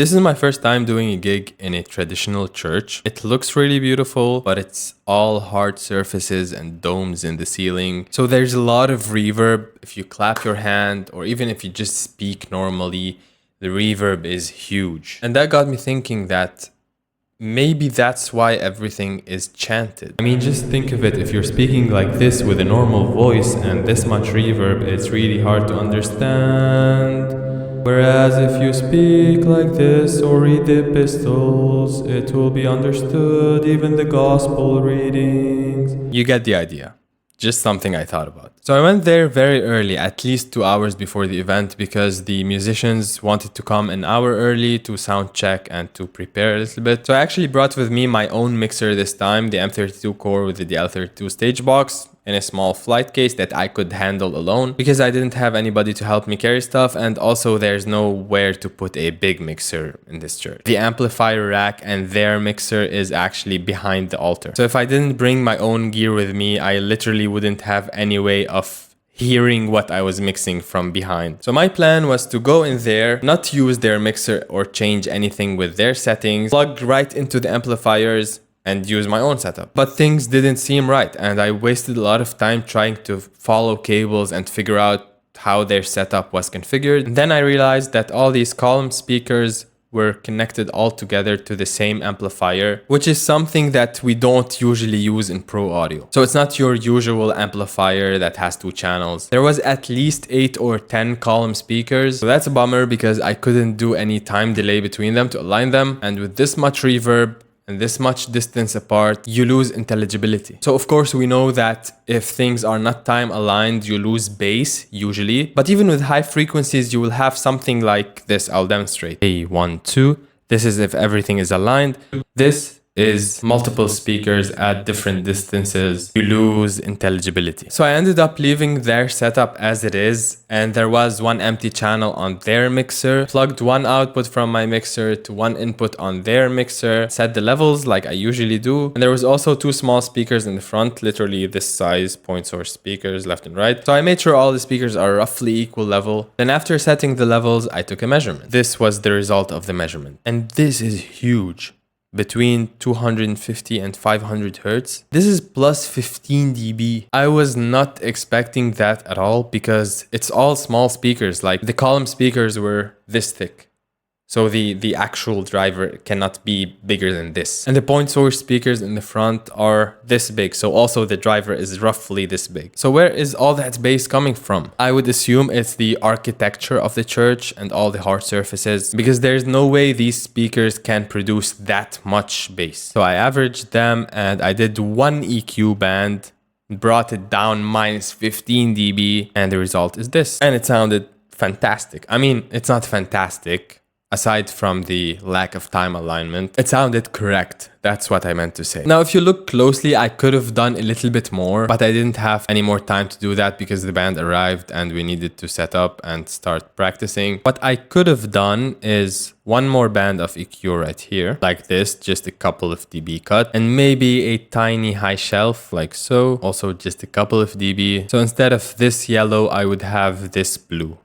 This is my first time doing a gig in a traditional church. It looks really beautiful, but it's all hard surfaces and domes in the ceiling. So there's a lot of reverb. If you clap your hand or even if you just speak normally, the reverb is huge. And that got me thinking that maybe that's why everything is chanted. I mean, just think of it. If you're speaking like this with a normal voice and this much reverb, it's really hard to understand. Whereas if you speak like this or read the epistles, it will be understood, even the gospel readings. You get the idea. Just something I thought about. So I went there very early, at least 2 hours before the event, because the musicians wanted to come an hour early to sound check and to prepare a little bit. So I actually brought with me my own mixer this time, the M32 core with the DL32 stage box, in a small flight case that I could handle alone because I didn't have anybody to help me carry stuff, and also there's nowhere to put a big mixer in this church. The amplifier rack and their mixer is actually behind the altar. So if I didn't bring my own gear with me, I literally wouldn't have any way of hearing what I was mixing from behind. So my plan was to go in there, not use their mixer or change anything with their settings, plug right into the amplifiers and use my own setup. But things didn't seem right, and I wasted a lot of time trying to follow cables and figure out how their setup was configured. And then I realized that all these column speakers were connected all together to the same amplifier, which is something that we don't usually use in pro audio. So it's not your usual amplifier that has 2 channels. There was at least 8 or 10 column speakers. So that's a bummer because I couldn't do any time delay between them to align them. And with this much reverb and this much distance apart, you lose intelligibility. So of course we know that if things are not time aligned, you lose bass usually. But even with high frequencies, you will have something like this. I'll demonstrate. A 1 2. This is if everything is aligned. This is multiple speakers at different distances. You lose intelligibility. So I ended up leaving their setup as it is, and there was 1 empty channel on their mixer, plugged 1 output from my mixer to 1 input on their mixer, set the levels like I usually do, and there was also 2 small speakers in the front, literally this size, point source speakers left and right. So I made sure all the speakers are roughly equal level. Then after setting the levels, I took a measurement. This was the result of the measurement, and this is huge. Between 250 and 500 hertz. This is plus 15 dB. I was not expecting that at all because it's all small speakers. Like the column speakers were this thick. So the actual driver cannot be bigger than this. And the point source speakers in the front are this big. So also the driver is roughly this big. So where is all that bass coming from? I would assume it's the architecture of the church and all the hard surfaces, because there's no way these speakers can produce that much bass. So I averaged them and I did 1 EQ band, brought it down minus 15 dB, and the result is this. And it sounded fantastic. I mean, it's not fantastic. Aside from the lack of time alignment, it sounded correct. That's what I meant to say. Now, if you look closely, I could have done a little bit more, but I didn't have any more time to do that because the band arrived and we needed to set up and start practicing. What I could have done is 1 more band of EQ right here, like this, just a couple of dB cut, and maybe a tiny high shelf like so, also just a couple of dB. So instead of this yellow, I would have this blue.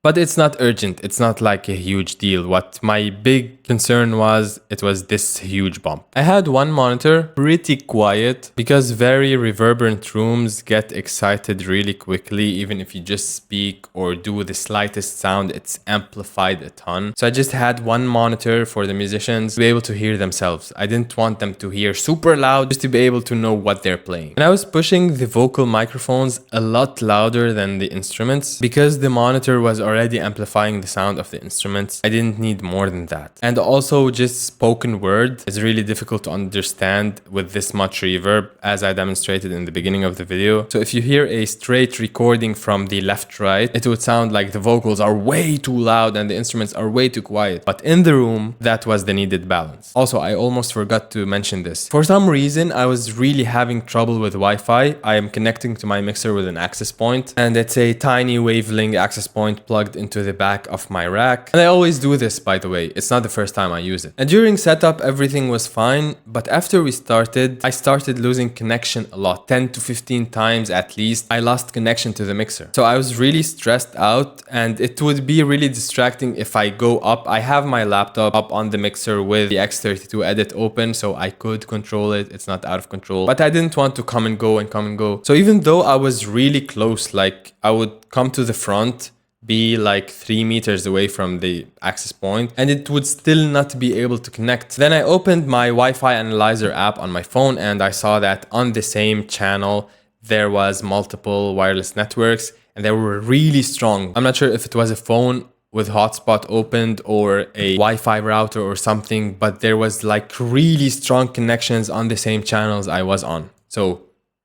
But it's not urgent. It's not like a huge deal. What my big concern was, it was this huge bump. I had 1 monitor, pretty quiet, because very reverberant rooms get excited really quickly. Even if you just speak or do the slightest sound, it's amplified a ton. So I just had 1 monitor for the musicians to be able to hear themselves. I didn't want them to hear super loud, just to be able to know what they're playing. And I was pushing the vocal microphones a lot louder than the instruments because the monitor was already amplifying the sound of the instruments. I didn't need more than that. And also just spoken word is really difficult to understand with this much reverb, as I demonstrated in the beginning of the video. So if you hear a straight recording from the left right, it would sound like the vocals are way too loud and the instruments are way too quiet. But in the room, that was the needed balance. Also, I almost forgot to mention this. For some reason, I was really having trouble with Wi-Fi. I am connecting to my mixer with an access point, and it's a tiny wavelength access point plugged plugged into the back of my rack. And I always do this, by the way. It's not the first time I use it. And during setup, everything was fine. But after we started, I started losing connection a lot. 10 to 15 times at least, I lost connection to the mixer. So I was really stressed out, and it would be really distracting if I go up. I have my laptop up on the mixer with the X32 edit open, so I could control it. It's not out of control. But I didn't want to come and go and come and go. So even though I was really close, like I would come to the front, be like 3 meters away from the access point, and it would still not be able to connect. Then I opened my Wi-Fi analyzer app on my phone, and I saw that on the same channel there was multiple wireless networks, and they were really strong. I'm not sure if it was a phone with hotspot opened or a Wi-Fi router or something, but there was like really strong connections on the same channels I was on. So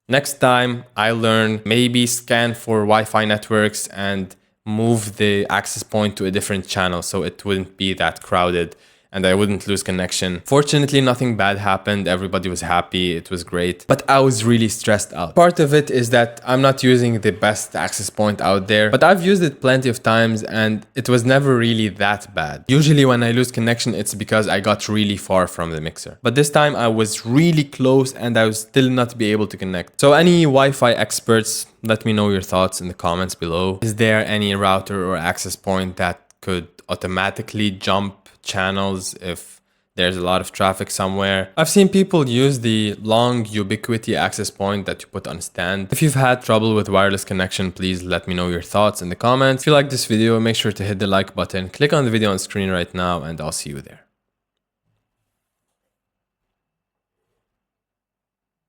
next time I learn, maybe scan for Wi-Fi networks and move the access point to a different channel so it wouldn't be that crowded and I wouldn't lose connection. Fortunately, nothing bad happened. Everybody was happy. It was great. But I was really stressed out. Part of it is that I'm not using the best access point out there, but I've used it plenty of times and it was never really that bad. Usually when I lose connection, it's because I got really far from the mixer. But this time I was really close and I would still not be able to connect. So any Wi-Fi experts, let me know your thoughts in the comments below. Is there any router or access point that could automatically jump channels if there's a lot of traffic somewhere? I've seen people use the long ubiquity access point that you put on a stand. If you've had trouble with wireless connection, please let me know your thoughts in the comments. If you like this video, make sure to hit the like button, click on the video on screen right now, and I'll see you there.